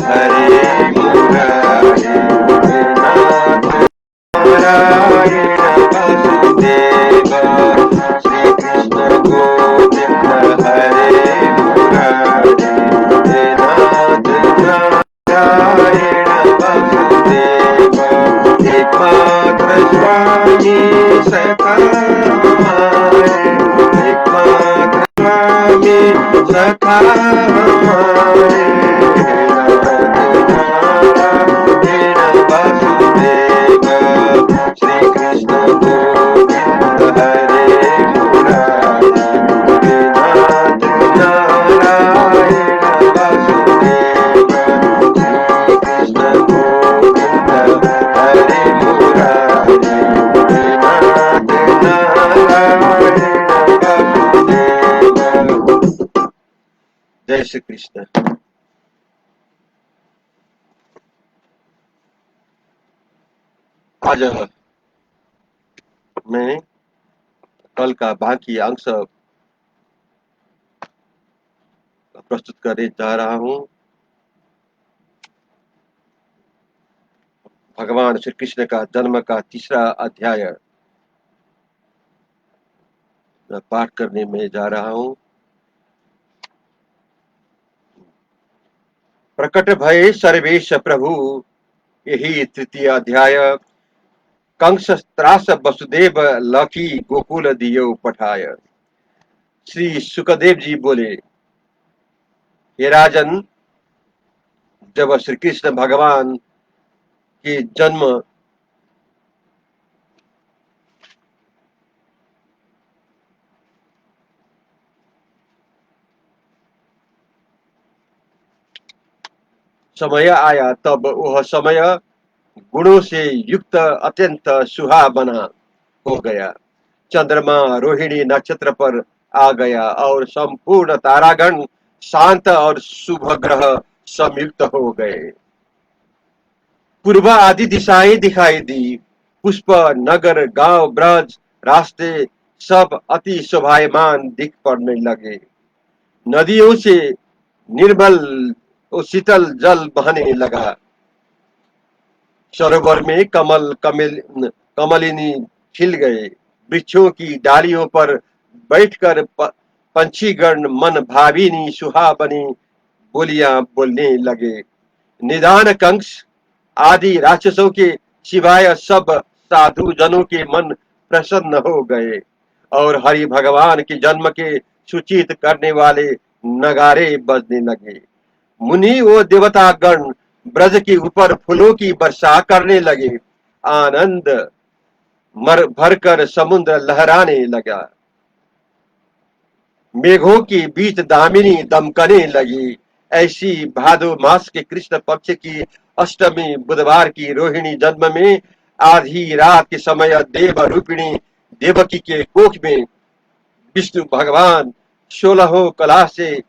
हरे मुरारी नाथ नारायण वसुदेव श्री कृष्ण गोविंद हरे मुरारी नाथ नारायण वसुदेव एकमात्र स्वामी सखा हमारे एकमात्र स्वामी सखा हमारे वसुदेव श्री कृष्ण गोविंद हरे मुरारी नाथ नारायण वसुदेव श्री कृष्ण गोविंद हरे मुरारी नाथ नारायण वसुदेव। जय श्री कृष्ण। आज मैं कल का बाकी अंश प्रस्तुत करने जा रहा हूँ। भगवान श्री कृष्ण का जन्म का तीसरा अध्याय पाठ करने में जा रहा हूँ। प्रकट भय सर्वेश प्रभु, यही तृतीय अध्याय। कंस त्रास वसुदेव लकी गोकुल दियो पठाय। श्री सुखदेव जी बोले, हे राजन, जब श्री कृष्ण भगवान के जन्म समय आया तब वह समय गुणों से युक्त अत्यंत सुहावना हो गया। चंद्रमा रोहिणी नक्षत्र पर आ गया और संपूर्ण तारागण शांत और शुभ ग्रह संयुक्त हो गए। पूर्व आदि दिशाएं दिखाई दी। पुष्प नगर गांव ब्रज रास्ते सब अति शोभायमान दिख पड़ने लगे। नदियों से निर्मल और शीतल जल बहने लगा। सरोवर में कमलिनी खिल गए। वृक्षों की डालियों पर बैठकर पंछीगण मन भाविनी सुहावनी बोलियां बोलने लगे। निदान कंस आदि राक्षसों के सिवाय सब साधु जनों के मन प्रसन्न हो गए और हरि भगवान के जन्म के सूचित करने वाले नगारे बजने लगे। मुनि व देवता गण ब्रज के ऊपर फूलों की वर्षा करने लगे। आनंद मर भरकर समुद्र लहराने लगा। मेघों के बीच दामिनी दमकने लगी। ऐसी भादो मास के कृष्ण पक्ष की अष्टमी बुधवार की रोहिणी जन्म में आधी रात के समय देव रूपिणी देवकी के कोख में विष्णु भगवान 16 कला से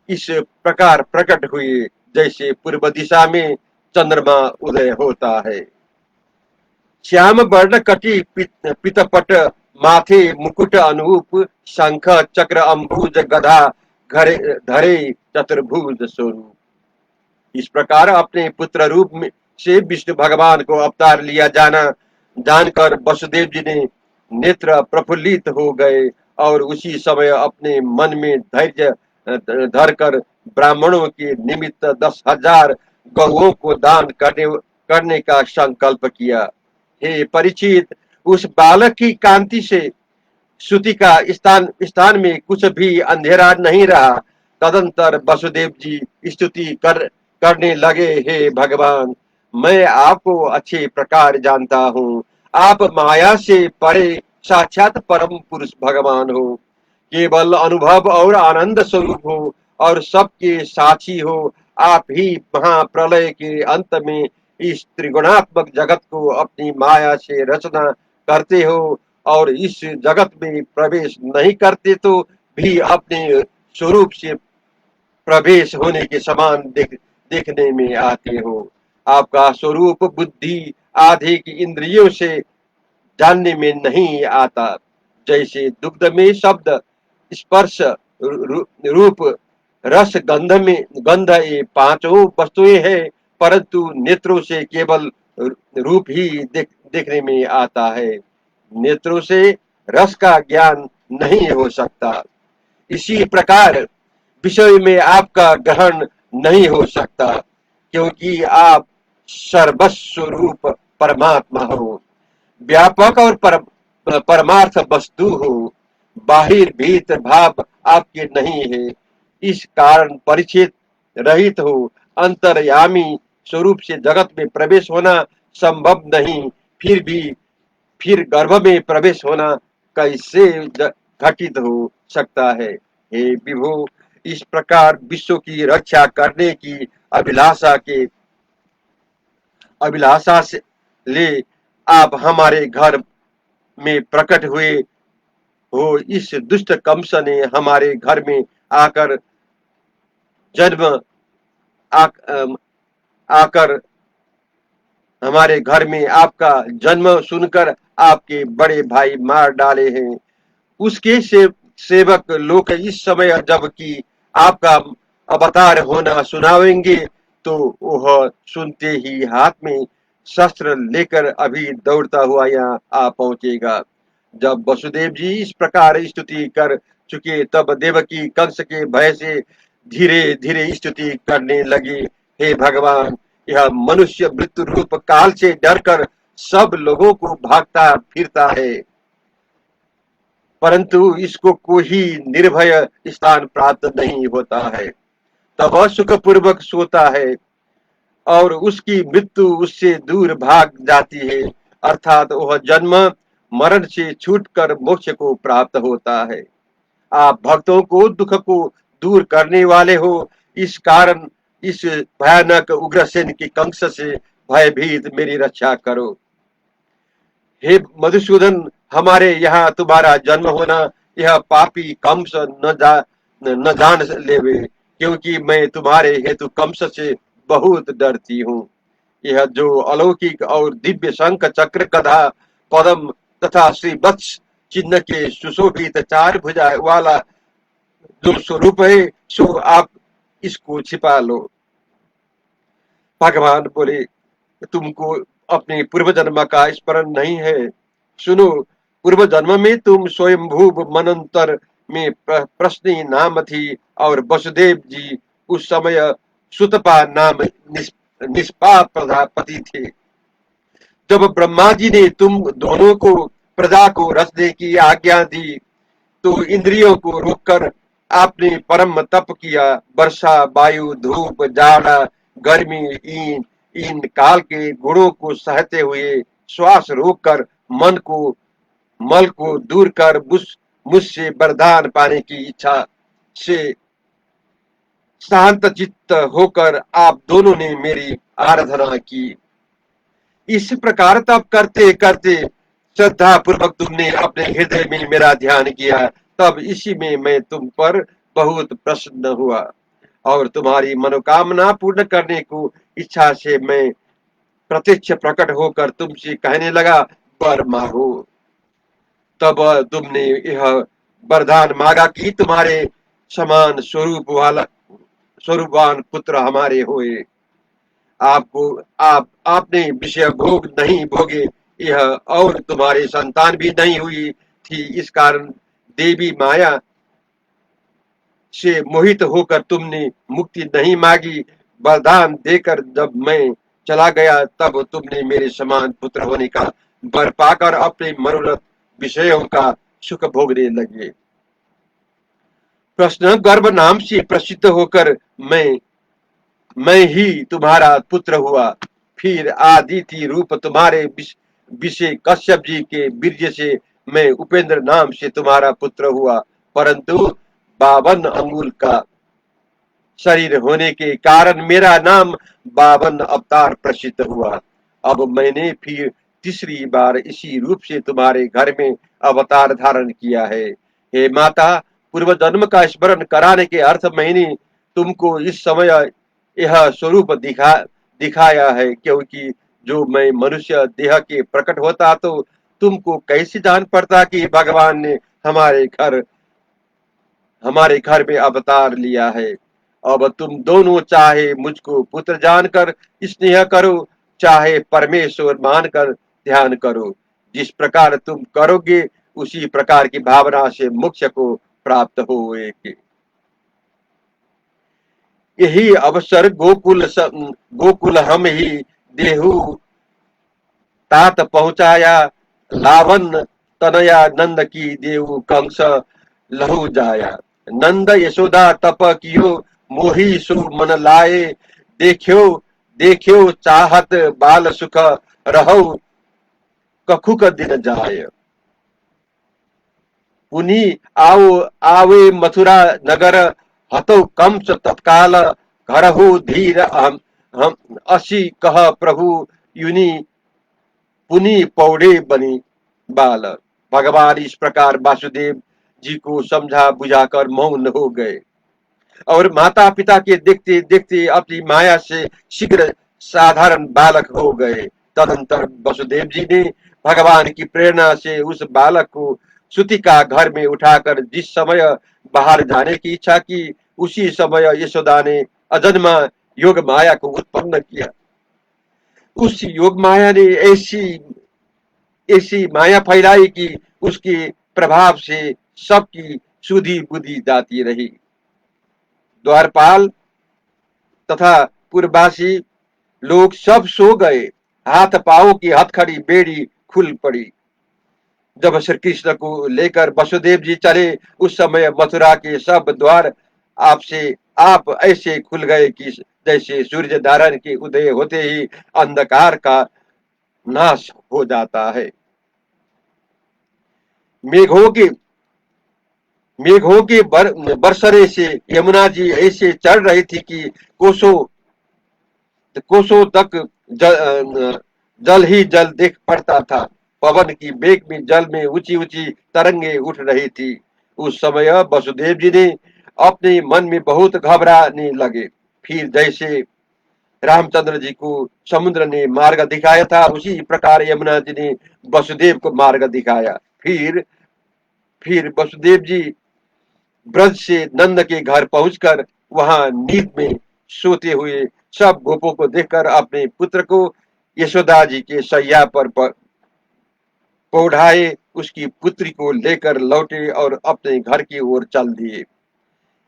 इस प्रकार प्रकट हुए जैसे पूर्व दिशा में चंद्रमा उदय होता है। श्याम वर्ण कटी पितपट माथे मुकुट अनूप शंख चक्र अम्बुज गधा घरे धरे चतुर्भुज स्वरूप। इस प्रकार अपने पुत्र रूप में से विष्णु भगवान को अवतार लिया जाना जानकर वसुदेव जी ने नेत्र प्रफुल्लित हो गए और उसी समय अपने मन में धैर्य धरकर ब्राह्मणों के निमित्त 10,000 गौओं को दान करने का संकल्प किया। हे परीक्षित, उस बालक की कांति से श्रुति का स्थान में कुछ भी अंधेरा नहीं रहा। तदंतर वसुदेव जी स्तुति करने लगे, हे भगवान, मैं आपको अच्छे प्रकार जानता हूँ। आप माया से परे साक्षात परम पुरुष भगवान हो, केवल अनुभव और आनंद स्वरूप हो और सबके साक्षी हो। आप ही महाप्रलय के अंत में इस त्रिगुणात्मक जगत को अपनी माया से रचना करते हो और इस जगत में प्रवेश नहीं करते तो भी अपने स्वरूप से प्रवेश होने के समान देखने में आते हो। आपका स्वरूप बुद्धि आदि की इंद्रियों से जानने में नहीं आता। जैसे दुग्ध में शब्द स्पर्श रूप रस गंध ये पांचों वस्तुएं हैं, परंतु नेत्रों से केवल रूप ही देखने में आता है। नेत्रों से रस का ज्ञान नहीं हो सकता। इसी प्रकार विषय में आपका ग्रहण नहीं हो सकता, क्योंकि आप सर्वस्व रूप परमात्मा हो, व्यापक और परमार्थ वस्तु हो। बाहिर भीतर भाव आपके नहीं है, इस कारण परिचित रहित हो अंतर्यामी स्वरूप से जगत में प्रवेश होना संभव नहीं। फिर गर्भ में प्रवेश होना कैसे घटित हो सकता है? हे विभो, इस प्रकार विश्व की रक्षा करने की अभिलाषा के अभिलाषा से ले आप हमारे घर में प्रकट हुए हो। इस दुष्ट कंस ने हमारे घर में आकर जन्म आ, आकर हमारे घर में आपका जन्म सुनकर आपके बड़े भाई मार डाले हैं। उसके सेवक लोग इस समय जबकि आपका अवतार होना सुनावेंगे, तो वह सुनते ही हाथ में शस्त्र लेकर अभी दौड़ता हुआ यहाँ आ पहुंचेगा। जब वसुदेव जी इस प्रकार स्तुति कर चुके, तब देवकी कंस के भय से धीरे धीरे स्तुति करने लगी। हे भगवान, यह मनुष्य मृत्यु रूप काल से डरकर सब लोगों को भागता फिरता है, परंतु इसको कोई निर्भय स्थान प्राप्त नहीं होता है। तब वह सुखपूर्वक सोता है और उसकी मृत्यु उससे दूर भाग जाती है, अर्थात वह जन्म मरण से छूटकर मोक्ष को प्राप्त होता है। आप भक्तों को दुख को दूर करने वाले हो, इस कारण इस भयानक उग्रसेन की कंस से भयभीत मेरी रक्षा करो। हे मधुसूदन, हमारे यहाँ तुम्हारा जन्म होना यह पापी कंस न जान लेवे, क्योंकि मैं तुम्हारे हेतु कंस से बहुत डरती हूँ। यह जो अलौकिक और दिव्य शंख चक्र गदा पद्म तथा श्री वत्स चिन्ह के सुशोभित चार भुजा वाला जो स्वरूप है, सो आप इसको छिपा लो। भगवान बोले, तुमको अपने पूर्व जन्म का स्मरण नहीं है? सुनो, पूर्व जन्म में तुम स्वयंभू मनंतर में प्रश्नी नाम थी और वसुदेव जी उस समय सुतपा नाम निष्पाप प्रजापति थे। जब ब्रह्मा जी ने तुम दोनों को प्रजा को रचने की आज्ञा दी, तो इंद्रियों को रोककर आपने परम तप किया। वर्षा, वायु, धूप, जाड़ा, गर्मी, इन काल के गुणों को सहते हुए श्वास रोककर मल को दूर कर मुझसे वरदान पाने की इच्छा से शांत चित्त होकर आप दोनों ने मेरी आराधना की। इस प्रकार तप करते करते श्रद्धा पूर्वक तुमने अपने हृदय में मेरा ध्यान किया। तब इसी में मैं तुम पर बहुत प्रसन्न हुआ और तुम्हारी मनोकामना पूर्ण करने को इच्छा से मैं प्रत्यक्ष प्रकट होकर तुमसे कहने लगा, वर मांगो। तब तुमने यह वरदान मांगा कि तुम्हारे समान स्वरूपवान पुत्र हमारे हुए। आपने विषय भोग नहीं भोगे, यह और तुम्हारे संतान भी नहीं हुई थी। इस कारण देवी माया से मोहित होकर तुमने मुक्ति नहीं मांगी। वरदान देकर जब मैं चला गया, तब तुमने मेरे समान पुत्र होने का वर पाकर अपने मनोरथ विषयों का सुख भोगने लगे। प्रश्न, गर्भ नाम से प्रसिद्ध होकर मैं ही तुम्हारा पुत्र हुआ। फिर आदिति रूप तुम्हारे विषय कश्यप जी के वीर्य से मैं उपेंद्र नाम से तुम्हारा पुत्र हुआ, परंतु 52 अंगुल का शरीर होने के कारण मेरा नाम 52 अवतार प्रसिद्ध हुआ। अब मैंने फिर तीसरी बार इसी रूप से तुम्हारे घर में अवतार धारण किया है। हे माता, पूर्व जन्म का स्मरण कराने के अर्थ मैंने तुमको इस समय यह स्वरूप दिखाया है, क्योंकि जो मैं मनुष्य देह के प्रकट होता तो तुमको कैसे जान पड़ता कि भगवान ने हमारे घर में अवतार लिया है। अब तुम दोनों चाहे मुझको पुत्र जानकर स्नेह करो, चाहे परमेश्वर मानकर ध्यान करो। जिस प्रकार तुम करोगे उसी प्रकार की भावना से मोक्ष को प्राप्त होएगी। यही अवसर गोकुल हम ही देहु तात पहुंचाया, लावन तनया नंद की देव कंस लहु जाया। नंद यशोदा तप कियो, मोही सु मन लाए, देखियो देखियो चाहत बाल सुख रहो, कखुक दिन जाय। पुनि आओ आवे मथुरा नगर, हतो कंस तत्काल, घरहु धीर हम असी कह प्रभु युनि, पुनि पौड़े बनी बाल। भगवान इस प्रकार वासुदेव जी को समझा बुझाकर मौन हो गए और माता पिता के देखते देखते अपनी माया से शीघ्र साधारण बालक हो गए। तदंतर वसुदेव जी ने भगवान की प्रेरणा से उस बालक को सुतिका घर में उठाकर जिस समय बाहर जाने की इच्छा की, उसी समय यशोदा ने अजन्मा योग माया को उत्पन्न किया। उस योग माया ने ऐसी ऐसी माया फैलाई कि उसके प्रभाव से सबकी सुधी बुद्धि जाती रही। द्वारपाल तथा पूर्ववासी लोग सब सो गए। हाथ पांव की हथकड़ी बेड़ी खुल पड़ी। जब श्री कृष्ण को लेकर वसुदेव जी चले, उस समय मथुरा के सब द्वार आपसे आप ऐसे खुल गए कि जैसे सूर्य धारण के उदय होते ही अंधकार का नाश हो जाता है। मेघों के बरसरे से यमुना जी ऐसे चढ़ रही थी कि कोसों कोसों तक जल ही जल देख पड़ता था। पवन की बेग में जल में ऊंची ऊंची तरंगे उठ रही थी। उस समय वसुदेव जी ने अपने मन में बहुत घबराने लगे। फिर जैसे रामचंद्र जी को समुद्र ने मार्ग दिखाया था, उसी प्रकार यमुना जी ने वसुदेव को मार्ग दिखाया। फिर वसुदेव जी ब्रज से नंद के घर पहुंचकर वहां नींद में सोते हुए सब गोपों को देखकर अपने पुत्र को यशोदा जी के शैया पर पौढ़ाए उसकी पुत्री को लेकर लौटे और अपने घर की ओर चल दिए।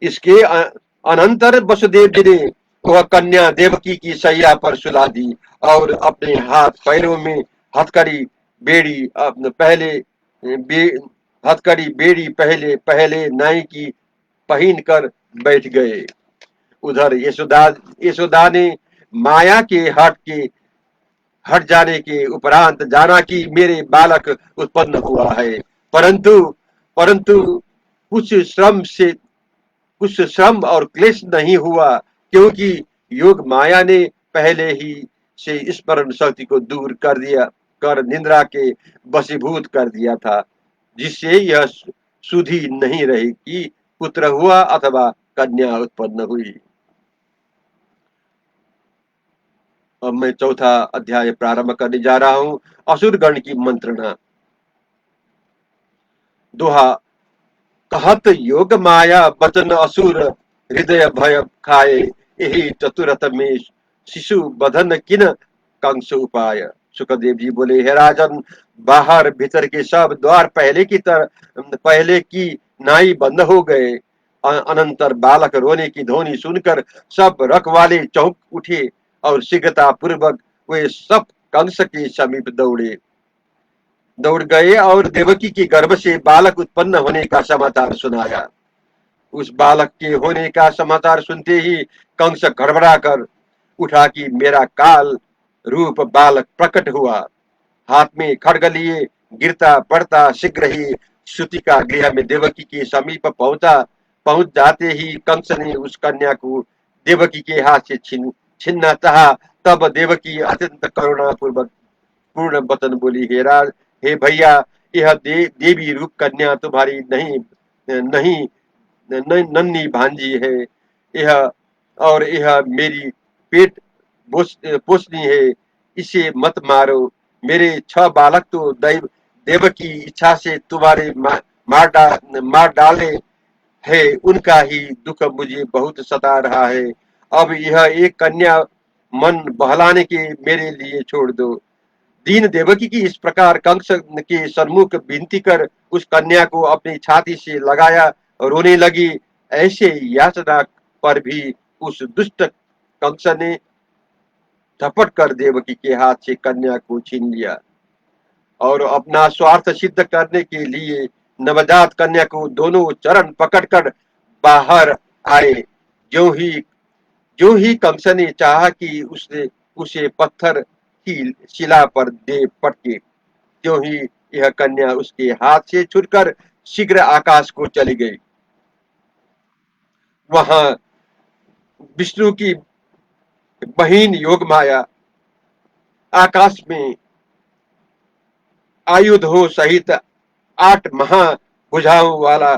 इसके अनंतर वसुदेव जी ने वह कन्या देवकी की शैया पर सुला दी और अपने हाथ पैरों में हथकड़ी बेड़ी पहले बे, हथकड़ी बेड़ी पहले पहले नाई की पहन कर बैठ गए। उधर यशोदा ने माया के हट जाने के उपरांत जाना कि मेरे बालक उत्पन्न हुआ है, परंतु परंतु कुछ श्रम और क्लेश नहीं हुआ, क्योंकि योग माया ने पहले ही से स्मरण शक्ति को दूर कर निद्रा के वशीभूत कर दिया था, जिससे यह सुधी नहीं रही कि पुत्र हुआ अथवा कन्या उत्पन्न हुई। अब मैं चौथा अध्याय प्रारंभ करने जा रहा हूं। असुरगण की मंत्रणा। दोहा। कहत योग माया बचन असुर, हृदय भय खाए, यही चतुरत में शिशु बधन किन कंस उपाय। सुखदेव जी बोले, हे राजन, बाहर भीतर के सब द्वार पहले की नाई बंद हो गए। अनंतर बालक रोने की ध्वनि सुनकर सब रखवाले चौंक उठे और शीघ्रता पूर्वक वे सब कंस के समीप दौड़ गए और देवकी के गर्भ से बालक उत्पन्न होने का समाचार सुनाया। उस बालक के होने का समाचार सुनते ही कंस गड़बड़ा कर उठा कि मेरा काल रूप बालक प्रकट हुआ। हाथ में खड्ग लिए गिरता पड़ता शीघ्र ही सुतिका गृह में देवकी के समीप पहुंच जाते ही कंस ने उस कन्या को देवकी के हाथ से छीनना चाहा। तब देवकी अत्यंत करुणा पूर्वक पूर्ण वचन बोली, हे भैया, यह देवी रूप कन्या तुम्हारी नहीं नहीं नन्ही भांजी है। यह मेरी पेट पोषनी है, इसे मत मारो। मेरे 6 बालक तो देव की इच्छा से तुम्हारे मार डाले है, उनका ही दुख मुझे बहुत सता रहा है। अब यह एक कन्या मन बहलाने के मेरे लिए छोड़ दो। दीन देवकी की इस प्रकार कंस के सन्मुख विनती कर उस कन्या को अपनी छाती से लगाया और रोने लगी। ऐसे याचना पर भी उस दुष्ट कंस ने झपट कर देवकी के हाथ से कन्या को छीन लिया और अपना स्वार्थ सिद्ध करने के लिए नवजात कन्या को दोनों चरण पकड़कर बाहर आए। जो ही जो ही कंस ने चाहा कि उसने उसे पत्थर की शिला पर दे पटके, त्यों ही यह कन्या उसके हाथ से छूटकर शीघ्र आकाश को चली गई। वहां विष्णु की बहिन योग माया आकाश में आयुधों सहित 8 महाभुजाओं वाला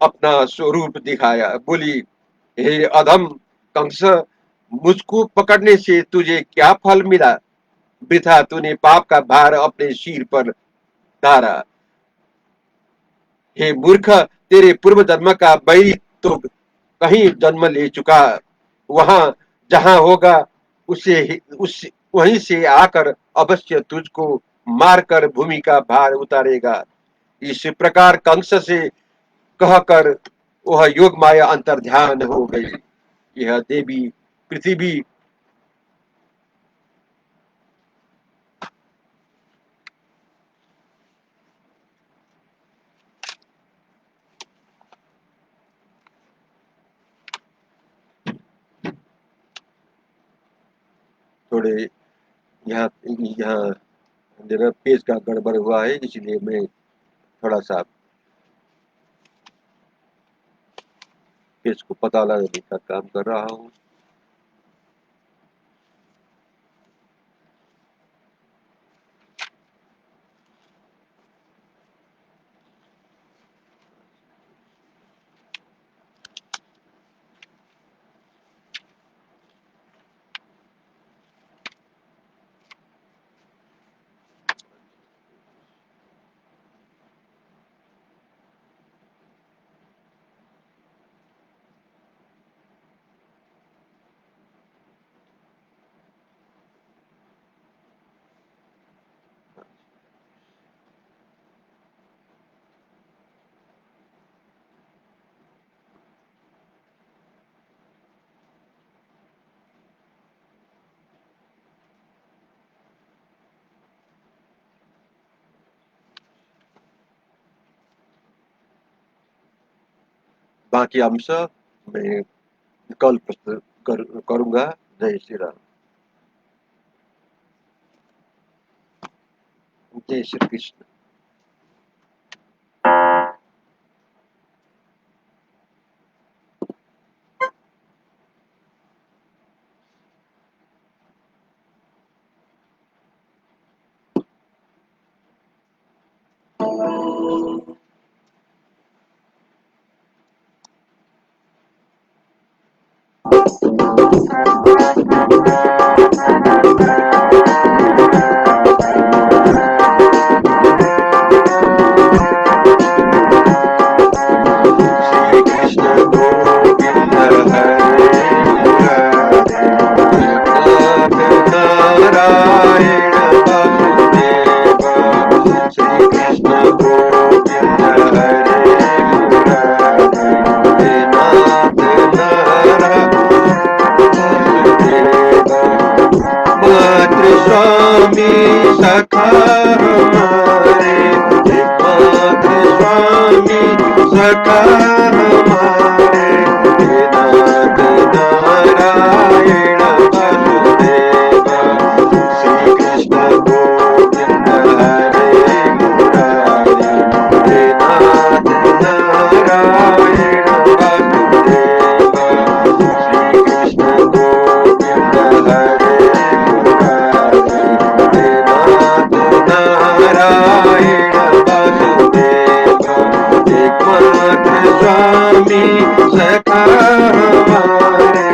अपना स्वरूप दिखाया। बोली, हे अधम कंस, मुझको पकड़ने से तुझे क्या फल मिला? वृथा तूने पाप का भार अपने सिर पर धारा। हे मूर्ख, तेरे पूर्व जन्म का बैरी तो कहीं जन्म ले चुका, वहां जहां होगा उस वहीं से आकर अवश्य तुझको मारकर भूमि का भार उतारेगा। इस प्रकार कंस से कहकर वह योग माया अंतर्ध्यान हो गई। यह देवी पृथ्वी थोड़े यहाँ यहाँ मेरा पेज का गड़बड़ हुआ है, इसलिए मैं थोड़ा सा पेज को पता लगाने का काम कर रहा हूँ। बाकी अंश मैं कल प्रस्तुत करूंगा। जय श्री राम। जय श्री कृष्ण। श्री कृष्ण गोविंद नारायण वासुदेव। श्री कृष्ण गोविंद हरे नाथ मातृस्वामी सखा हमारे, मातृस्वामी सखा हमारे, नाथ नारायण वासुदेव। श्री कृष्ण गोविंद हरे मुरारी, नाथ नारायण वासुदेव। श्री कृष्ण गोविंद हरे नाथ नारायण वासुदेव। एकमात्र स्वामी सखा हमारे,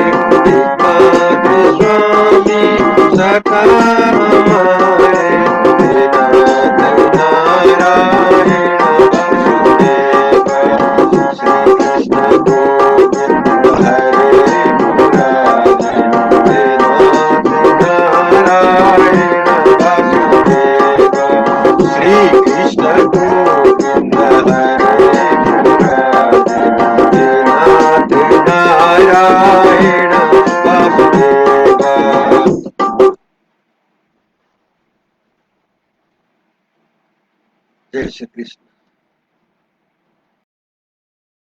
एकमात्र स्वामी सखा हमारे, नाथ नारायण वासुदेव। श्री कृष्ण जय श्री कृष्ण।